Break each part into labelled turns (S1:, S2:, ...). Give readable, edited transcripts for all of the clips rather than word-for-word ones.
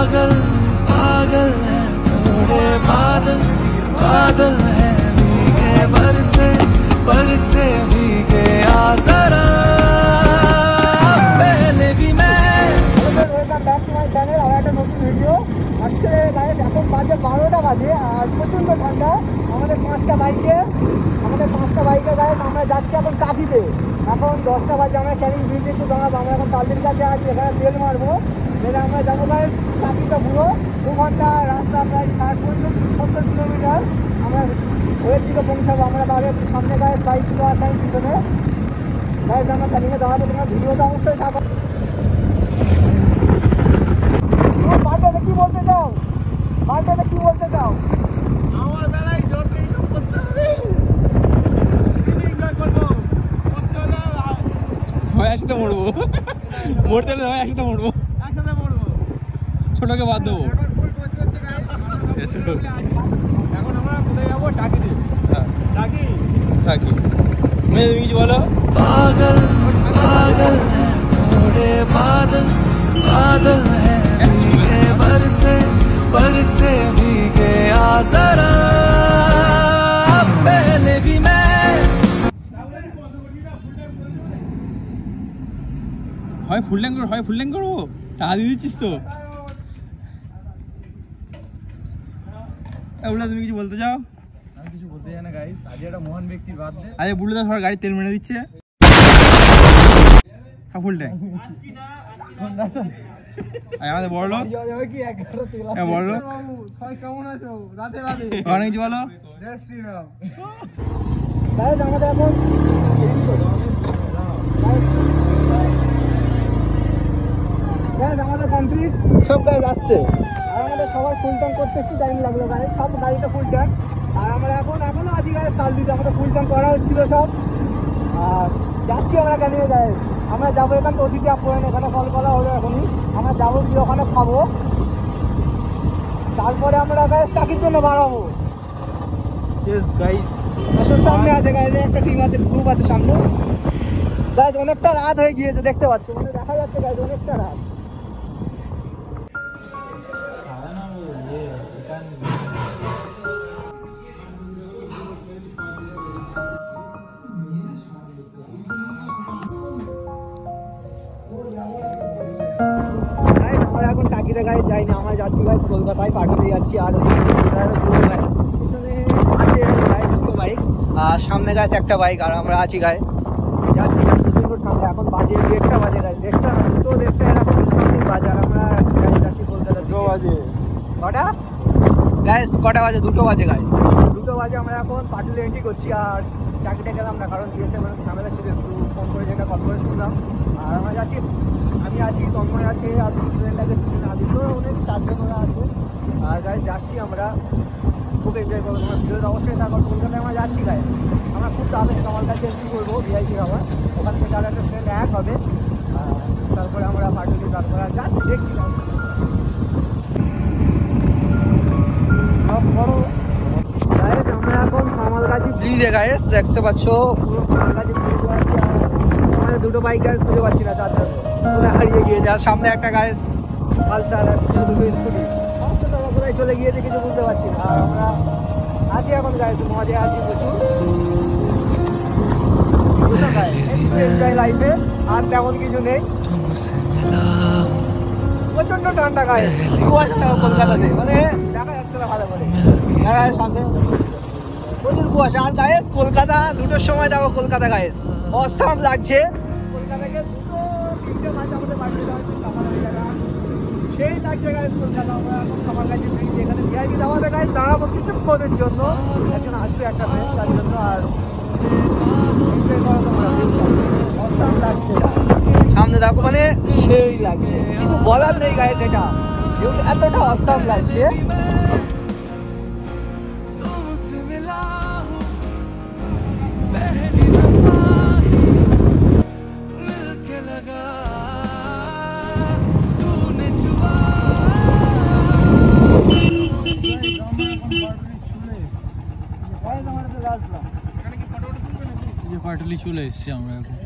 S1: पागल पागल है थोड़े बादल बादल है भीगे बरसे भीगे आजरा पहले भी मैं ভিডিও আজকে এখন বাজে 12টা বাজে আর প্রচন্ড ঠান্ডা। আমাদের পাঁচটা বাইকে গায়ে আমরা যাচ্ছি এখন কাঠিতে। এখন 10টা বাজে, আমরা ক্যানিং ব্রিজ একটু দাঁড়াবো। আমরা এখন তালদির কাছে আছি, এখানে তেল মারবো, যেটা আমরা যাবো গায়ে কাঠিটা পুরো 2 ঘন্টা রাস্তা, প্রায় 60-70 কিলোমিটার আমরা ওয়ের দিকে পৌঁছাবো। আমরা বাইরে সামনে গায়ে বাইকগুলো আছে পিছনে গায়ে আমরা ক্যানিংয়ে দাঁড়াবো। তোমার ভিডিওটা অবশ্যই থাকো। কি বলতে চাও? বার্থডেতে কি বলতে চাও?
S2: আমার বেলায় জোর দিয়ে সব করতে হবে, এনজয় করবো, করতে হলে হয় একসাথে মরবো, মরতে হলে হয় একসাথে মরবো, ছোটকে বাদ দেবো। এখন আমরা কোথায় যাবো? টাকিতে। টাকি মেয়ে তুমি কিছু বলো।
S1: पागल पागल है थोड़े बादल बादल है भीगे बरसे भीगे आजरा पहले भी मैं
S2: হয় ফুল ট্যাঙ্ক করবো, টাকা দিয়ে দিচ্ছিস তো। তুমি কিছু বলতে চাও?
S3: আমি কিছু বলতে চাই না গাইস, আজ একটা মহান ব্যক্তির বার্থডে।
S2: আরে বুলুদা সবার গাড়ি তেল মেরে দিচ্ছে। ফুল ট্যাঙ্ক আমাদের বড় লোক, বড় লোক
S3: কেমন আছো? রাধে রাধে।
S2: অনেক কিছু বলো।
S3: জয় শ্রীরাম।
S1: আমাদের এখন আমাদের কমপ্লিট সব গাড়ি আসছে। আর আমাদের সবার ফুল ট্যাঙ্ক করতে একটু টাইম লাগলো গাড়ি, সব গাড়িতে ফুল ট্যাঙ্ক। আর আমরা এখনো আছি গাড়ি তাল দিতে, আমাদের ফুল ট্যাঙ্ক করা হচ্ছিল সব। আর যাচ্ছি আমরা ক্যানিংয়ে গায়ে। আমরা যাবো এখান থেকে অতিথি আপনার এখানে কল করা হলো, এখনই আমরা যাবো গিয়ে ওখানে খাবো, তারপরে আমরা গায়ে চাকির জন্য বাড়াবো। সামনে আছে গাইজ একটা টিম আছে, গ্রুপ আছে সামনে। গাইজ অনেকটা রাত হয়ে গিয়েছে, দেখতে পাচ্ছ, মানে দেখা যাচ্ছে গাইজ অনেকটা রাত। আমরা এখন টাকিতে গায়ে যাইনি, আমরা যাচ্ছি গাইজ কলকাতায়, পাঠিয়ে যাচ্ছি। আর আছে গায়ে 2টো বাইক, আর সামনে গাছ একটা বাইক, আর আমরা আছি গায়ে যাচ্ছি। ঠান্ডা এখন বাজে 1টা বাজে গাছ, 1টা এরকম সামথিং বাজে। আর আমরা যাচ্ছি কলকাতা 2 বাজে। কটা গাইজ? কটা বাজে? 2টো বাজে গাইজ, 2টো বাজে। আমরা এখন পাটুলি এন্ট্রি করছি। আর চাকরিটা গেলাম না, কারণ দিয়েছে মানে ঝামেলা ছিল, একটু ফোন করে যেটা কল করে শুনলাম। আর আমরা যাচ্ছি, আমি আছি, তন্ময় আছে, আর 2 ফ্রেন্ড আছে, আদিত্য, অনেক 4 জন ওরা আছে। আর গাইজ যাচ্ছি আমরা, খুব এনজয় করবো। তোমার ভিডিওর অবশ্যই তারপর কলকাতায় আমরা যাচ্ছি গায়ে। আমরা খুব তাড়াতাড়ি আমার কাছে এন্ট্রি করবো ভিআইপি খাবার, ওখান থেকে আর একটা ফ্রেন্ড এক হবে। তারপরে আমরা পাটুলি, তারপরে যাচ্ছি, দেখছি গাইজ। আমরা এখন কামালগাছি ব্রিজে গাইজ, দেখতে পাচ্ছ পুরো কামালগাছি ব্রিজ আছে। আমাদের 2টো বাইক গাইজ খুঁজে পাচ্ছি না, 4 জন কোথায় হারিয়ে গিয়েছে। আর সামনে একটা গাইজ পালসার, আর 2টো স্কুটি, কোথায় চলে গিয়েছে কিছু বুঝতে পারছি না। আর আমরা আছি এখন গাইজ, মজা আছি প্রচুর এনজয় লাইফে। আর তেমন কিছু নেই, প্রচন্ড ঠান্ডা গায়ে, কুয়াশা কলকাতাতে, মানে দেখা যাচ্ছে না ভালো করে, দেখা যায় সামনে প্রচুর কুয়াশা। আর গায়ে কলকাতা 2টোর সময় যাবো কলকাতা গায়ে, অসাম লাগছে। কলকাতাকে 2-3টে বাজে আমাদের বাড়িতে যাওয়া সেই লাগছে গাইজ কলকাতা। আমরা এখন খাবার কাছে এখানে ভিআইপি দাওয়াতে গাইজ দাঁড়াবো কিছুক্ষণের জন্য, একজন আসবে একটা ফ্রেন্ড, তার জন্য। আর অসাম লাগছে সামনে দেখো, মানে সেই লাগছে, কিছু বলার নেই গাইজ, এটা এতটা অসাম লাগছে।
S2: পাটুলি চলে এসছি আমরা এখন,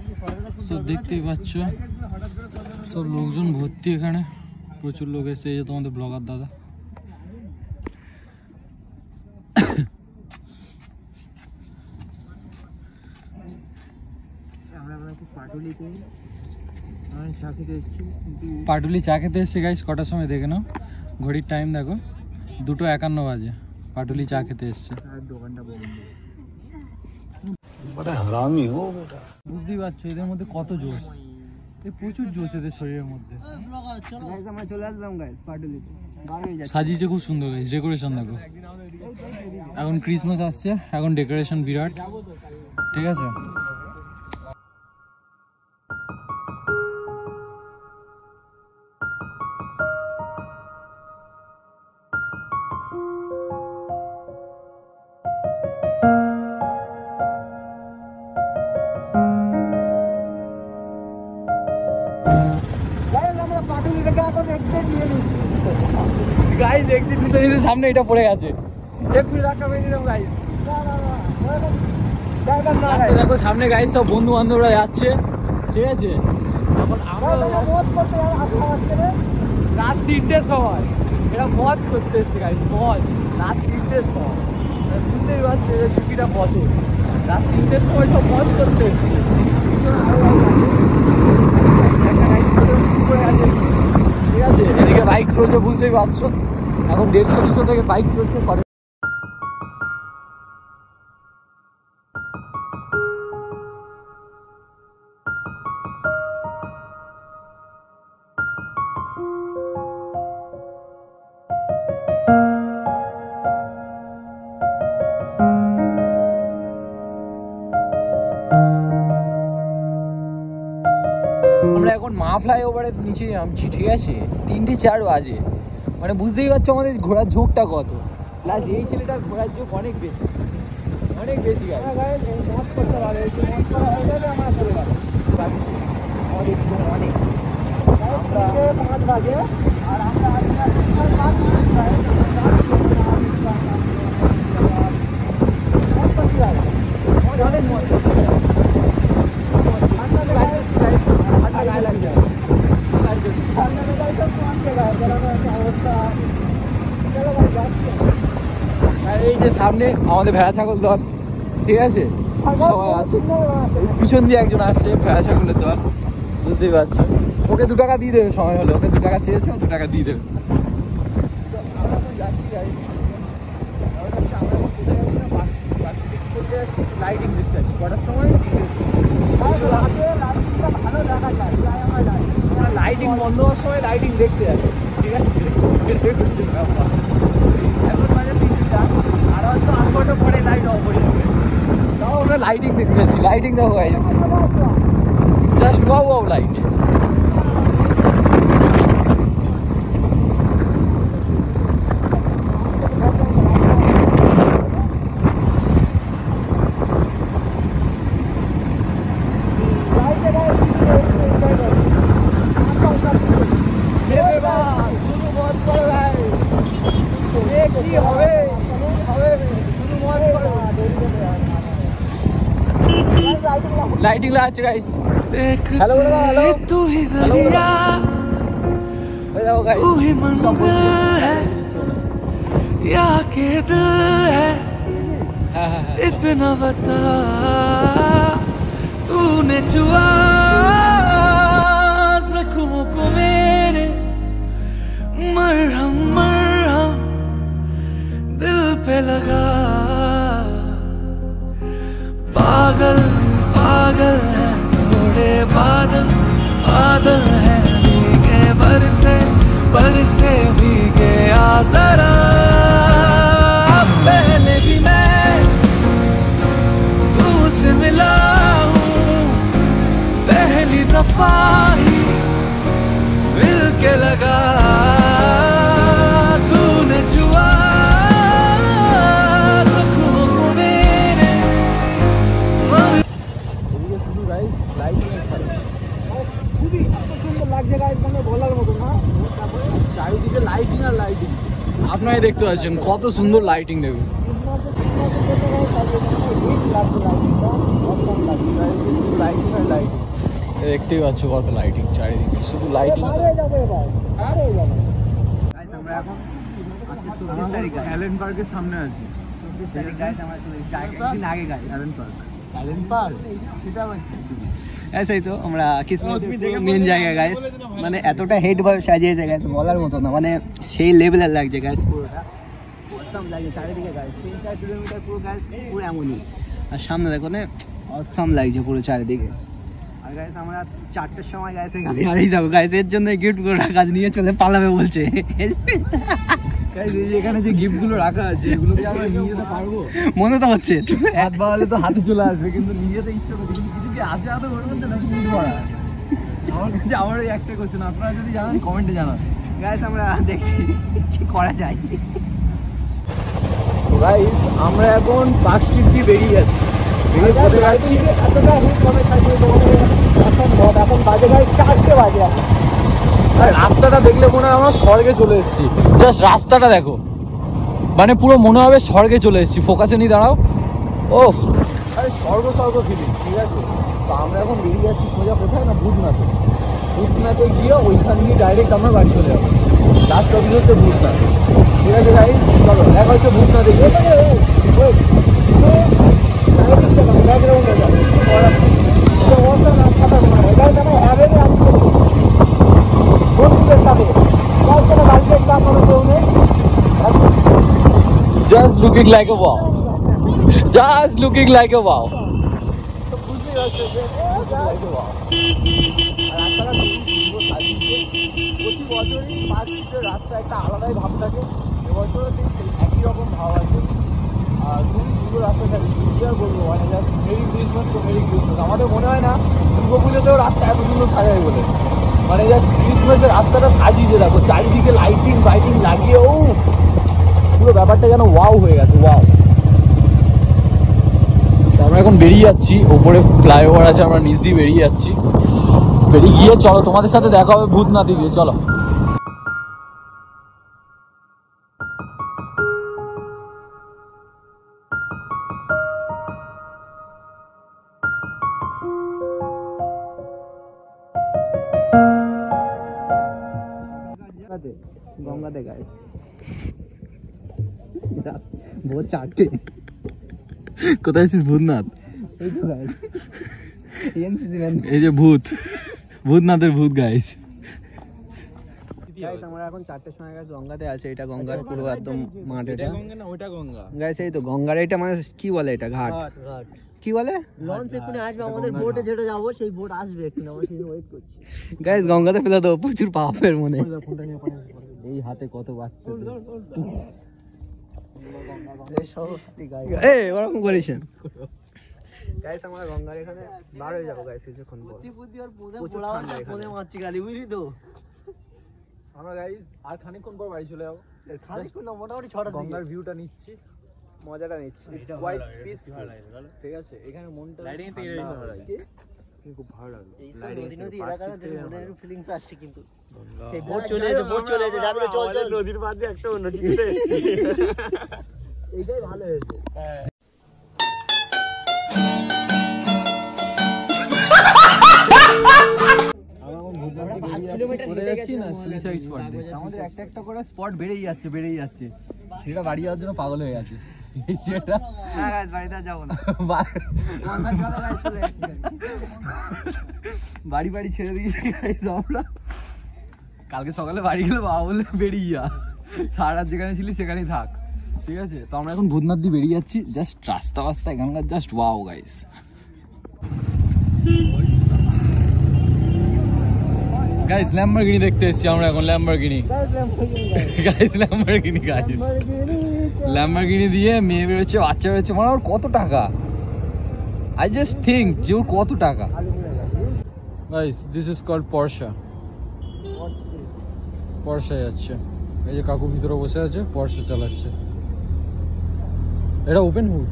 S2: সব দেখতেই পাচ্ছ, সব লোকজন ভর্তি এখানে, প্রচুর লোক এসেছে, এই যে তোমাদের ব্লগার দাদা। পাটুলি চা খেতে এসছে গাইস। কটার সময় দেখে নাও, ঘড়ির টাইম দেখো, 2:51 বাজে। পাটুলি চা খেতে এসছে।
S3: দোকানটা বন্ধ।
S2: বুঝতেই পারছো এদের মধ্যে কত জোশ, প্রচুর জোশ এদের শরীরের মধ্যে।
S1: আমরা চলে আসলাম গাইস পাটুলিতে,
S2: সাজিয়েছে খুব সুন্দর গাইস, ডেকোরেশন দেখো। এখন ক্রিসমাস আসছে, এখন ডেকোরেশন বিরাট, ঠিক আছে। গাইস এক্সিট নিতে নিতে সামনে এটা পড়ে গেছে, একটু ধাক্কা মেরে নিলাম গাইস। দেখো সামনে গাইস সব বন্ধু বান্ধবরা যাচ্ছে, ঠিক আছে। এখন আমরা রাত 3টের সময় এরা মজ করতে এসছে গাইস, মজ রাত 3টের সময়। বুঝতেই পারছে যে ছুটিটা কত, রাত 3টের সময় সব মজ করতে এসছে। ঠিক আছে, এদিকে বাইক চলছে, বুঝতেই পারছো এখন 150-200 থেকে বাইক চলছে। আমরা এখন মা ফ্লাইওভারের নিচে নামছি, ঠিক আছে। 3:04 বাজে, মানে বুঝতেই পারছো আমাদের ঘোড়ার ঝোঁকটা কত। প্লাস এই ছেলেটার ঘোড়ার ঝোঁক অনেক বেশি, অনেক বেশি। করতে পারে আমরা চলে গেল অনেক অনেক 5 বাজে, আর আমরা অনেক মজা। এই যে সামনে আমাদের ভেড়া ছাগল দল, ঠিক আছে, সবাই আছে। পিছন দিয়ে একজন আসছে ভেড়া ছাগলের দল, বুঝতেই পারছো। ওকে 2 টাকা দিয়ে দেবে, সময় হলে ওকে 2 টাকা চেয়েছে, 2 টাকা দিয়ে দেবে। লাইটিং দেখতে যাচ্ছি কটার সময়, লাইটিং বন্ধ হওয়ার সময় লাইটিং দেখতে যাচ্ছে, ঠিক আছে। এখন মানে 3টা, আর হয়তো 8 ঘন্টা পরে লাইট অফ হয়ে যাবে, তাও আমরা লাইটিং দেখতে যাচ্ছি। লাইটিং দেখো guys, just wow wow light. Lighting ला गाइस, हेलो हेलो तू ही जरिया तू ही मंजिल है या के दिल है, इतना बता तूने छुआ जख्मों को मेरे, मरहम मरहम दिल पे लगा। पागल पागल है थोड़े बादल, बादल है भीगे बरसे भीगे आ जरा। पहले भी मैं तुझसे मिला हूँ, पहली दफा ही मिल के लगा। तूने छुआ जख्मों को मेरे, খুবই এত সুন্দর লাগছে গাইস, মানে বলার মতো না। চারিদিকে লাইটিং আর লাইটিং, আপনারাই দেখতে পাচ্ছেন কত সুন্দর লাইটিং। দেখুন দেখতেই পাচ্ছ কত লাইটিং চারিদিকে, শুধু লাইটিং।
S1: আমরা এখন 24 তারিখ
S3: অ্যালেন পার্কের সামনে আছি।
S1: 24 তারিখ গাইস আমরা একদিন আগে গাইস
S3: অ্যালেন পার্ক
S1: সেটা ऐसे ही तो আমরা কিসমিস মেন জায়গা গাইস মানে এতটা হেড ভাবে সাজিয়েছে গাইস বলার মতো না মানে সেই লেভেলের লাগছে গাইস পুরোটা অসাম লাগছে চারিদিকে গাইস 3-4 কিলোমিটার পুরো গাইস পুরো এমনই আর সামনে দেখো না অসাম লাগছে পুরো চারিদিকে আর গাইস আমরা 4টার সময় গাইস এখানে হারিয়ে যাবো গাইস এর জন্য গিফট করে কাজ নিয়ে চলে পালাবে বলছে
S3: গাইস এই যে এখানে যে গিফট গুলো রাখা আছে এগুলো কি আমরা নিয়ে যেতে পারবো?
S1: মনে তো হচ্ছে
S3: হাত বাড়ালে তো হাতে চলে আসবে, কিন্তু নিয়ে যেতে ইচ্ছা করছে, কিন্তু কিছু কি আছে হাতে ওর মধ্যে নাকি নিতে পারা? আমার কাছে আমার এই একটা কোশ্চেন, আপনারা যদি জানান কমেন্টে জানান।
S1: গাইস আমরা দেখছি কি করা যায়।
S3: গাইস আমরা এখন পার্ক স্ট্রিট দিয়ে বেরিয়ে যাচ্ছি। বেরিয়ে কোথায় যাচ্ছি?
S1: এতটা হিট কমে থাকবে তোমাদের এখন বাজে গাইস 4টে বাজে
S2: আর রাস্তাটা দেখলে মনে হয় আমরা স্বর্গে চলে এসেছি। জাস্ট রাস্তাটা দেখো, মানে পুরো মনে হবে স্বর্গে চলে এসেছি। ফোকাসে নিয়ে দাঁড়াও। ও আরে স্বর্গ স্বর্গ ফিলিং, ঠিক আছে। তো আমরা এখন বেরিয়ে যাচ্ছি সোজা কোথায় না ভূতনাথে। ভূতনাথে গিয়ে ওইখান দিয়ে ডাইরেক্ট আমরা বাড়ি চলে যাবো। লাস্ট অফিস হচ্ছে ভূতনাথ, ঠিক আছে গাইস। চলো দেখা হচ্ছে ভূতনাথে গিয়ে। Just looking like a wow. Just looking like a wow. রাস্তা একটা আলাদাই ভাব থাকে, এবছরও সেই একই রকম ভাব আছে। আর খুবই সুন্দর রাস্তা থাকে, কি আর বলবো, মানে জাস্ট মেরি ক্রিসমাস তো মেরি ক্রিসমাস। আমাদের মনে হয় না দুর্গা পুজোতেও রাস্তা এত সুন্দর সাজায় বলে, মানে জাস্ট ক্রিসমাসের রাস্তাটা সাজিয়েছে দেখো, চারিদিকে লাইটিং ফাইটিং লাগিয়ে, ও পুরো ব্যাপারটা যেন ওয়াও হয়ে গেছে, ওয়াও। আমরা এখন বেরিয়ে যাচ্ছি, ওপরে ফ্লাইওভার আছে, আমরা নিচ দিয়ে বেরিয়ে যাচ্ছি। বেরিয়ে গিয়ে চলো তোমাদের সাথে দেখা হবে ভূতনাথে গিয়ে, চলো।
S1: গঙ্গাতে গাইস বহুত 4টে।
S2: কোথায় আছিস? ভূতনাথ।
S1: এই তো গাইস এনসিসি ম্যান,
S2: এই যে ভূতনাথের ভূত গাইস।
S1: গাইস আমরা এখন 4টের সময় গাইস গঙ্গাতে আছে। এটা গঙ্গার পুরো একদম মাঠ। এটা
S3: গঙ্গা না, ওইটা গঙ্গা
S1: গাইস এই তো গঙ্গার, এটা মানে কি বলে, এটা ঘাট কি বলে?
S4: লঞ্চ এক্ষুনি আসবে, আমাদের বোটে যেটা যাবো সেই বোট আসবে এক্ষুনি, আমরা সেই ওয়েট করছি।
S1: গাইস গঙ্গাতে ফেলে দেবো, প্রচুর পাপের মনে।
S2: এই হাতে কত বাচ্চা,
S1: এই ওরকম করিস না গাইস। আমরা গঙ্গার এখানে বার হয়ে যাবো গাইস কিছুক্ষণ পর।
S4: বুদ্ধি আর পোদে
S1: প্রচুর
S4: পোড়াও
S1: ঠান্ডা এখানে।
S4: পোদে মারছি গালি, বুঝলি তো?
S3: আমরা গাইস আর খানিকক্ষণ পর বাড়ি চলে যাবো।
S4: খানিকক্ষণ না, মোটামুটি 6টার দিকে।
S3: গঙ্গার ভিউটা নিচ্ছি,
S1: মজাটা নিচ্ছি।
S3: কোয়াইট পিসফুল, ঠিক আছে। এখানে মনটা খুব ভালো লাগলো।
S4: এই সব নদী নদী এলাকাতে মনের একটু ফিলিংস আসছে, কিন্তু সেই বোট চলে এসে যাবে তো, চল চল।
S1: নদীর পাড় দিয়ে একটা নদী চলে এসেছে,
S4: এইটাই ভালো হয়েছে।
S3: আমাদের একটা একটা করে স্পট বেড়েই যাচ্ছে। সেটা বাড়ি যাওয়ার জন্য পাগল হয়ে গেছে। সেটা
S1: না গাইস বাড়িতে আর যাবো না।
S3: বাড়ি বাড়ি ছেড়ে দিয়েছি গাইস আমরা। কালকে সকালে বাড়ি গেলে বাবা বললে বেরিয়ে যা, সারা রাত যেখানে ছিলি সেখানেই থাক, ঠিক আছে।
S2: তো আমরা এখন ভূতনাথ দিয়ে বেরিয়ে যাচ্ছি। জাস্ট রাস্তা বাস্তা এখানকার just wow guys. Guys Lamborghini দেখতে এসেছি আমরা এখন। Lamborghini guys, Lamborghini guys, Lamborghini দিয়ে মেয়ে বেরোচ্ছে, বাচ্চা বেরোচ্ছে, মানে ওর কত টাকা। আই জাস্ট থিঙ্ক যে ওর কত টাকা। গাইস দিস ইজ কল্ড পরশা। পরশা যাচ্ছে, এই যে কাকু ভিতরে বসে আছে, পরশা চালাচ্ছে। এটা ওপেন হুড।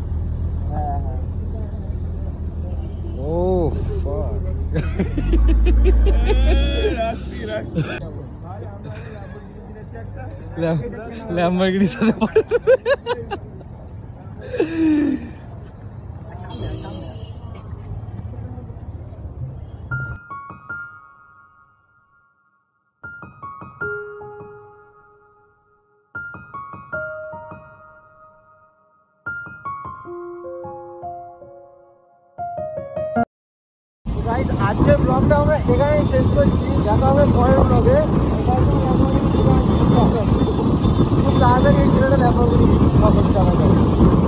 S2: ও ফাক। ল্যাম্বরগিনির সাথে
S3: আজকের ব্লগটা আমরা এখানেই শেষ করছি, দেখা হবে পরের ব্লগে। খুব তাড়াতাড়ি এই ছেলেটা ব্যাপারগুলি সফল চালাতে হবে।